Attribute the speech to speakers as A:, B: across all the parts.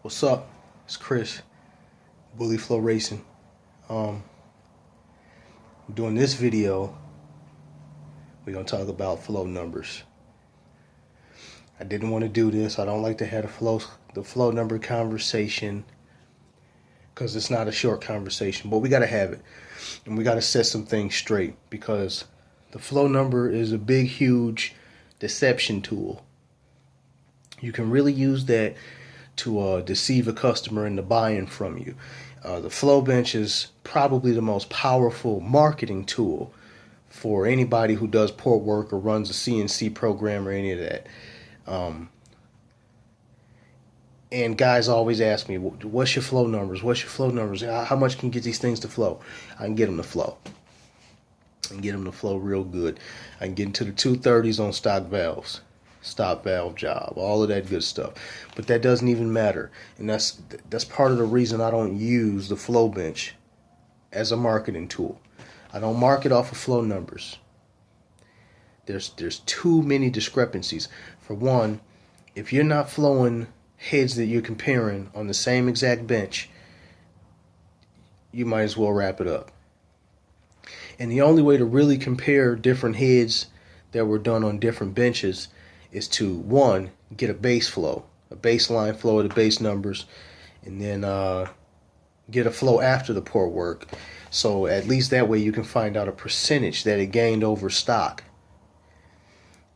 A: What's up? It's Chris, Bully-Flo Racing. Doing this video, we're gonna talk about flow numbers. I didn't want to do this. I don't like to have the flow number conversation because it's not a short conversation, but we gotta have it, and we gotta set some things straight because the flow number is a big, huge deception tool. You can really use that to deceive a customer into buying from you. The flow bench is probably the most powerful marketing tool for anybody who does port work or runs a CNC program or any of that. And guys always ask me, what's your flow numbers? What's your flow numbers? How much can you get these things to flow? I can get them to flow. I can get them to flow real good. I can get into the 230s on stock valves, stop valve job, all of that good stuff. But that doesn't even matter. And that's part of the reason I don't use the flow bench as a marketing tool. I don't market off of flow numbers. There's too many discrepancies. For one, if you're not flowing heads that you're comparing on the same exact bench, you might as well wrap it up. And the only way to really compare different heads that were done on different benches is to, one, get a base flow, a baseline flow of the base numbers, and then get a flow after the port work. So at least that way you can find out a percentage that it gained over stock.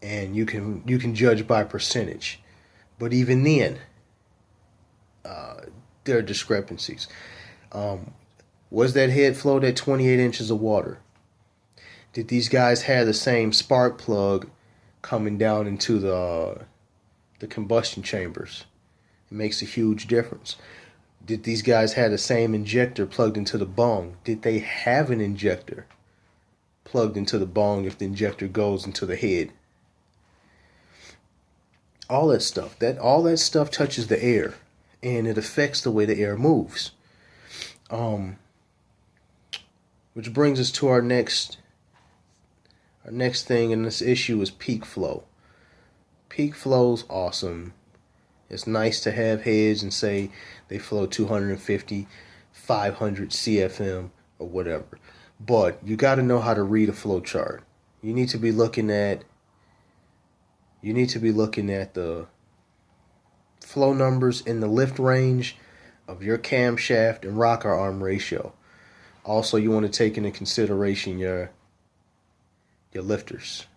A: And you can judge by percentage. But even then, there are discrepancies. Was that head flowed at 28 inches of water? Did these guys have the same spark plug coming down into the combustion chambers? It makes a huge difference. Did these guys have the same injector plugged into the bung? Did they have an injector plugged into the bung if the injector goes into the head? All that stuff touches the air, and it affects the way the air moves. Which brings us to our next thing in this issue is peak flow. Peak flow's awesome. It's nice to have heads and say they flow 250, 500 CFM or whatever. But you got to know how to read a flow chart. You need to be looking at the flow numbers in the lift range of your camshaft and rocker arm ratio. Also, you want to take into consideration your lifters.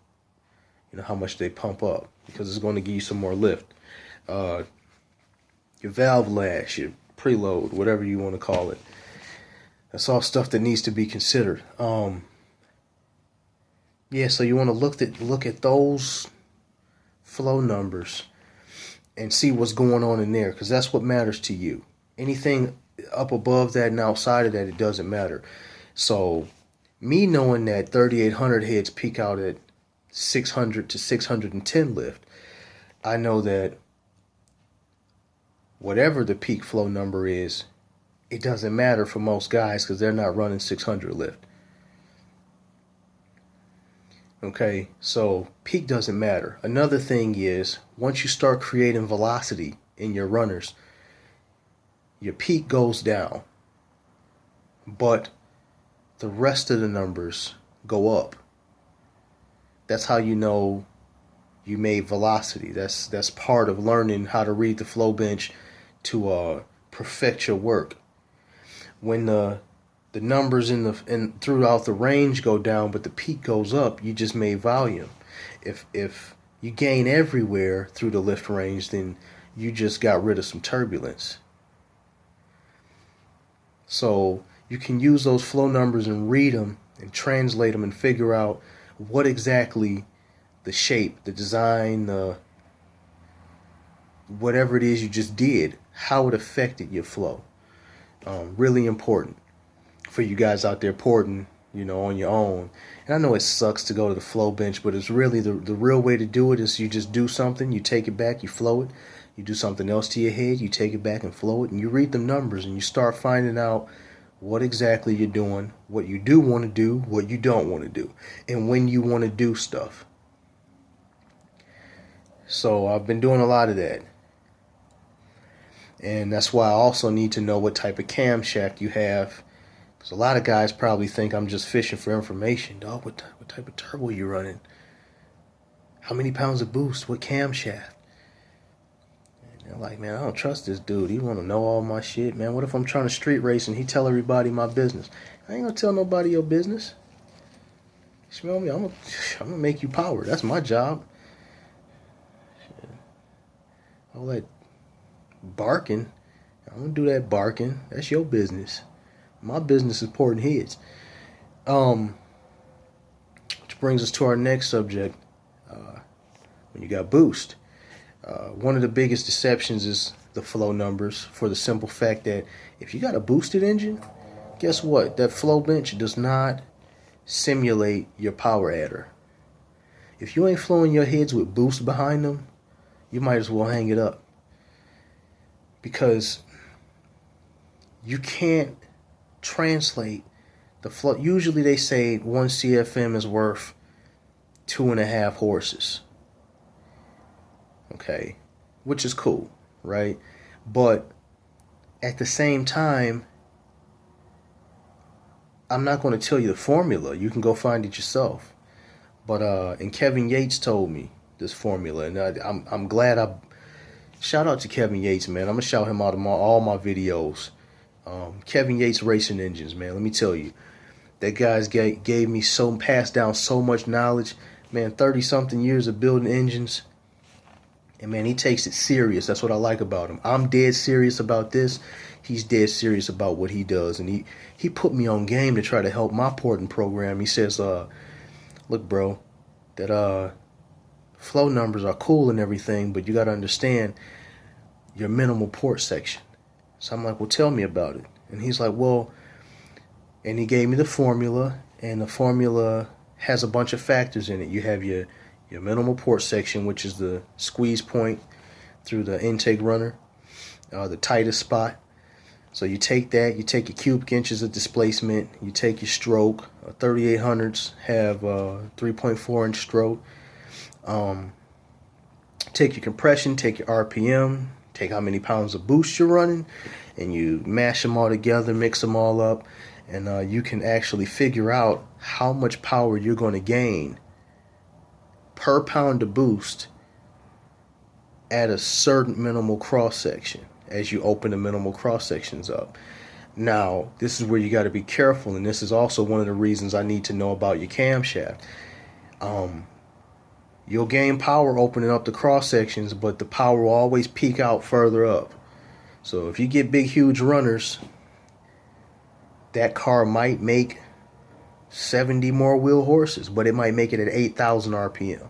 A: You know, how much they pump up, because it's going to give you some more lift. Your valve lash, your preload, whatever you want to call it. That's all stuff that needs to be considered. So you want to look at those flow numbers and see what's going on in there, because that's what matters to you. Anything up above that and outside of that, it doesn't matter. So me knowing that 3800 heads peak out at 600 to 610 lift, I know that whatever the peak flow number is, it doesn't matter for most guys because they're not running 600 lift. Okay, so peak doesn't matter. Another thing is, once you start creating velocity in your runners, your peak goes down, but the rest of the numbers go up. That's how you know you made velocity. That's part of learning how to read the flow bench to perfect your work. When the numbers throughout the range go down, but the peak goes up, you just made volume. If you gain everywhere through the lift range, then you just got rid of some turbulence. So you can use those flow numbers and read them and translate them and figure out what exactly the shape, the design, whatever it is you just did, how it affected your flow. Really important for you guys out there porting, on your own. And I know it sucks to go to the flow bench, but it's really the real way to do it is you just do something, you take it back, you flow it. You do something else to your head, you take it back and flow it, and you read the numbers and you start finding out what exactly you're doing, what you do want to do, what you don't want to do, and when you want to do stuff. So I've been doing a lot of that. And that's why I also need to know what type of camshaft you have. Because a lot of guys probably think I'm just fishing for information. Dog, what type of turbo you running? How many pounds of boost? What camshaft? And they're like, man, I don't trust this dude. He want to know all my shit. Man, what if I'm trying to street race and he tell everybody my business? I ain't going to tell nobody your business. You smell me? I'm gonna make you power. That's my job. All that barking, I don't do that barking. That's your business. My business is porting heads. Which brings us to our next subject. When you got boost, one of the biggest deceptions is the flow numbers. For the simple fact that if you got a boosted engine, guess what? That flow bench does not simulate your power adder. If you ain't flowing your heads with boost behind them, you might as well hang it up. Because you can't translate the flow. Usually they say 1 CFM is worth 2.5 horses. Okay, which is cool, right? But at the same time, I'm not going to tell you the formula. You can go find it yourself. But and Kevin Yates told me this formula, and I'm glad I shout out to Kevin Yates, man. I'm gonna shout him out in all my videos. Kevin Yates Racing Engines, man. Let me tell you, that guy's gave me passed down so much knowledge, man. 30-something years of building engines, and man, he takes it serious. That's what I like about him. I'm dead serious about this. He's dead serious about what he does, and he put me on game to try to help my porting program. He says, look, bro, that flow numbers are cool and everything, but you got to understand your minimal port section. So I'm like, well, tell me about it. And he's like, well, and he gave me the formula, and the formula has a bunch of factors in it. You have your minimal port section, which is the squeeze point through the intake runner, the tightest spot. So you take that, you take your cubic inches of displacement, you take your stroke. 3800s have 3.4 inch stroke. Take your compression, take your RPM, take how many pounds of boost you're running, and you mash them all together, mix them all up, and you can actually figure out how much power you're going to gain per pound of boost at a certain minimal cross section as you open the minimal cross sections up. Now, this is where you got to be careful, and this is also one of the reasons I need to know about your camshaft. You'll gain power opening up the cross sections, but the power will always peak out further up. So if you get big, huge runners, that car might make 70 more wheel horses, but it might make it at 8,000 RPM.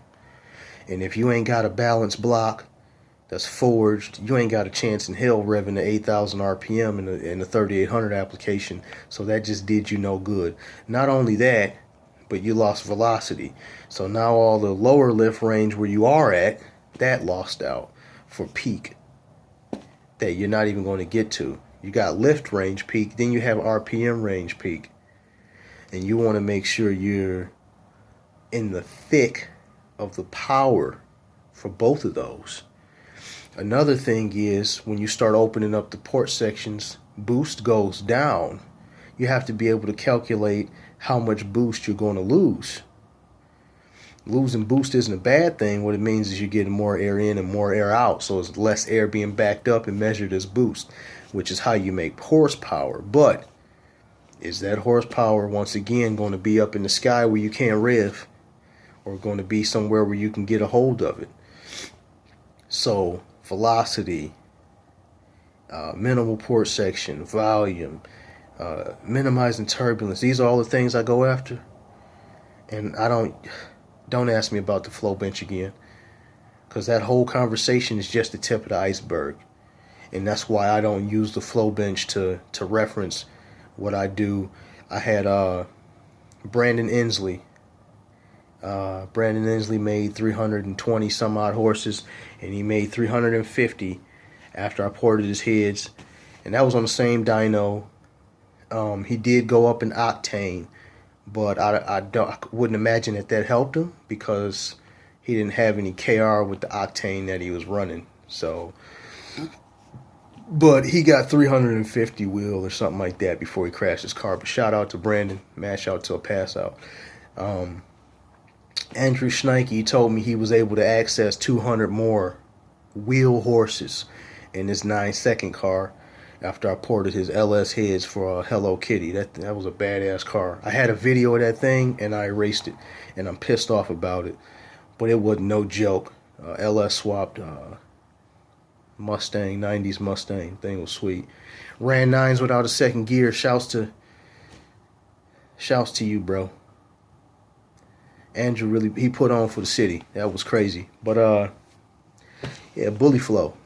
A: And if you ain't got a balanced block that's forged, you ain't got a chance in hell revving to 8,000 RPM in the 3800 application. So that just did you no good. Not only that, but you lost velocity. So now all the lower lift range where you are at, that lost out for peak that you're not even going to get to. You got lift range peak, then you have RPM range peak. And you want to make sure you're in the thick of the power for both of those. Another thing is when you start opening up the port sections, boost goes down. You have to be able to calculate how much boost you're going to lose. Losing boost isn't a bad thing. What it means is you're getting more air in and more air out, so it's less air being backed up and measured as boost, which is how you make horsepower. But is that horsepower once again going to be up in the sky where you can't rev, or going to be somewhere where you can get a hold of it? So velocity, minimal port section, volume, minimizing turbulence, these are all the things I go after. And I don't ask me about the flow bench again, because that whole conversation is just the tip of the iceberg. And that's why I don't use the flow bench to reference what I do. I had Brandon Inslee. Brandon Inslee made 320 some odd horses, and he made 350 after I ported his heads, and that was on the same dyno. He did go up in octane, but I wouldn't imagine that helped him, because he didn't have any KR with the octane that he was running. So But he got 350 wheel or something like that before he crashed his car. But shout out to Brandon. Mash out to a pass out. Andrew Schneike told me he was able to access 200 more wheel horses in his 9-second car after I ported his LS heads for Hello Kitty. That was a badass car. I had a video of that thing and I erased it, and I'm pissed off about it. But it wasn't no joke. LS swapped Mustang, 90s Mustang. Thing was sweet. Ran 9s without a second gear. Shouts to you, bro. Andrew really, he put on for the city. That was crazy. But yeah, Bully-Flo.